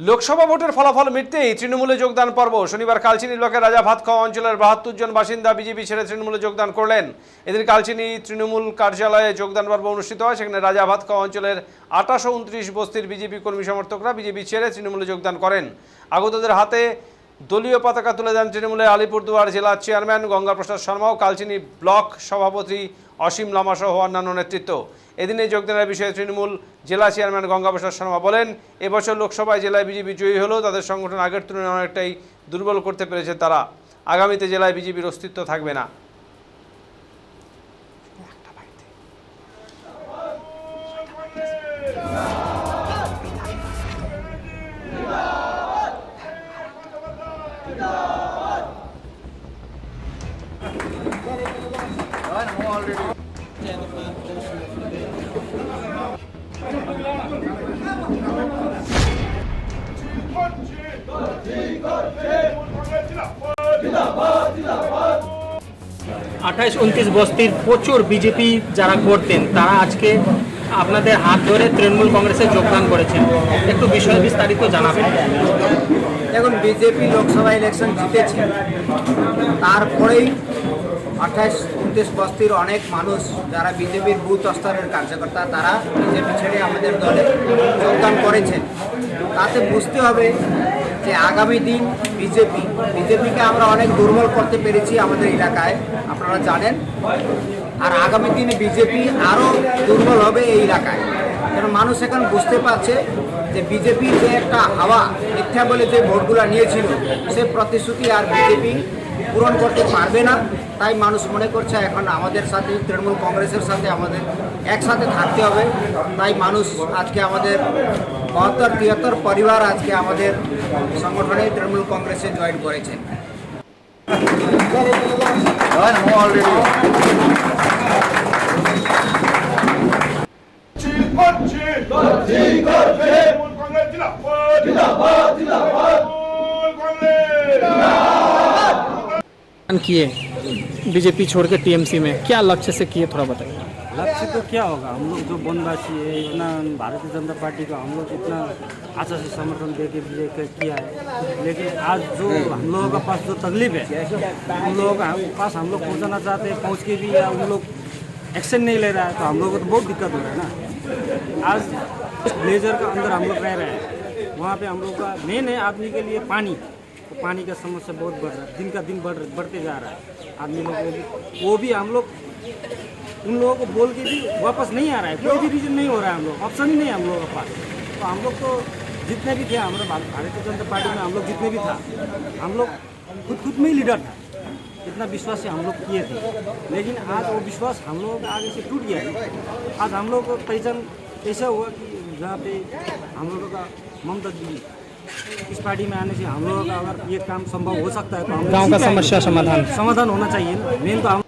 লোকসভা ভোটের ফলাফল মিটতেই তৃণমূলে যোগদান পর্ব। শনিবার কালচিনি ব্লকের রাজা ভাতখাওয়া অঞ্চলের ৭২ জন বাসিন্দা বিজেপি ছেড়ে তৃণমূলে যোগদান করলেন। এদিন কালচিনি তৃণমূল কার্যালয়ে যোগদান পর্ব অনুষ্ঠিত হয়। সেখানে রাজা ভাতখাওয়া অঞ্চলের ২৮-২৯ বস্তির বিজেপি কর্মী সমর্থকরা বিজেপি ছেড়ে তৃণমূলে যোগদান করেন। আগতদের হাতে দলীয় পতাকা তুলে দেন তৃণমূলে আলিপুরদুয়ার জেলা চেয়ারম্যান গঙ্গাপ্রসাদ শর্মা ও কালচিনি ব্লক সভাপতি অসীম লামা সহ অন্যান্য নেতৃত্ব। এদিনে যোগদানের বিষয়ে তৃণমূল জেলা চেয়ারম্যান গঙ্গাপ্রসাদ শর্মা বলেন, এবছর লোকসভায় জেলায় বিজেপি জয়ী হলেও তাদের সংগঠন আগের তুলনায় অনেকটাই দুর্বল করতে পেরেছে তারা। আগামীতে জেলায় বিজেপির অস্তিত্ব থাকবে না। ২৮-২৯ বস্তির প্রচুর বিজেপি যারা করতেন তারা আজকে আপনাদের হাত ধরে তৃণমূল কংগ্রেসে যোগদান করেছেন। একটু বিষয় বিস্তারিত জানাবেন। এখন বিজেপি লোকসভা ইলেকশন জিতেছে, তারপরেই ২৮-২৯ বস্তির অনেক মানুষ যারা বিজেপির বুথ স্তরের কার্যকর্তা তারা বিজেপি ছেড়ে আমাদের দলে যোগদান করেছেন। তাতে বুঝতে হবে যে আগামী দিন বিজেপিকে আমরা অনেক দুর্বল করতে পেরেছি আমাদের এলাকায়, আপনারা জানেন। আর আগামী দিনে বিজেপি আরও দুর্বল হবে এই এলাকায়। কারণ মানুষ এখন বুঝতে পারছে যে বিজেপির যে একটা হাওয়া মিথ্যা বলে যে ভোটগুলো নিয়েছিল সে প্রতিশ্রুতি আর বিজেপি পূরণ করতে পারবে না। তাই মানুষ মনে করছে এখন আমাদের সাথে তৃণমূল কংগ্রেসের সাথে আমাদের একসাথে থাকতে হবে। তাই মানুষ আজকে আমাদের ৭২-৭৩ পরিবার আজকে আমাদের সংগঠনে তৃণমূল কংগ্রেসে জয়েন করেছেন। किए बीजेपी छोड़ के टीएमसी में, क्या लक्ष्य से किए, थोड़ा बताइए। लक्ष्य तो क्या होगा, हम लोग जो वनवासी है, इतना भारतीय जनता पार्टी को हम लोग इतना अच्छा से समर्थन दे के किया है, लेकिन आज जो हम लोगों का पास जो तकलीफ है उन लोगों का पास हम लोग पहुंचाना चाहते हैं, पहुंच के भी उन लोग एक्शन नहीं ले रहा है, तो हम लोगों को तो बहुत दिक्कत हो रहा है ना। आज ब्लेजर का अंदर हम लोग रह रहे हैं, वहाँ पे हम लोग का मेन है आदमी के लिए पानी, तो पानी का समस्या बहुत बढ़ रहा है, दिन का दिन बढ़ते जा रहा है। आदमी लोग वो भी हम लोग उन लोगों को बोल के भी वापस नहीं आ रहा है, कोई भी रीजन नहीं हो रहा है, हम लोग ऑप्शन ही नहीं है हम लोगों के पास। तो हम लोग तो जितने भी थे हमारे भारतीय जनता पार्टी में हम लोग जितने भी था, हम लोग खुद में ही लीडर था, इतना विश्वास से हम लोग किए थे। लेकिन आज वो विश्वास हम लोगों का आगे से टूट गया है। आज हम लोग को पहचान ऐसा हुआ कि जहाँ पे हम लोगों का ममता जी इस पार्टी में आने से हम लोगों का अगर ये काम संभव हो सकता है तो हम गांव का समस्या समाधान होना चाहिए ना। मेन तो हम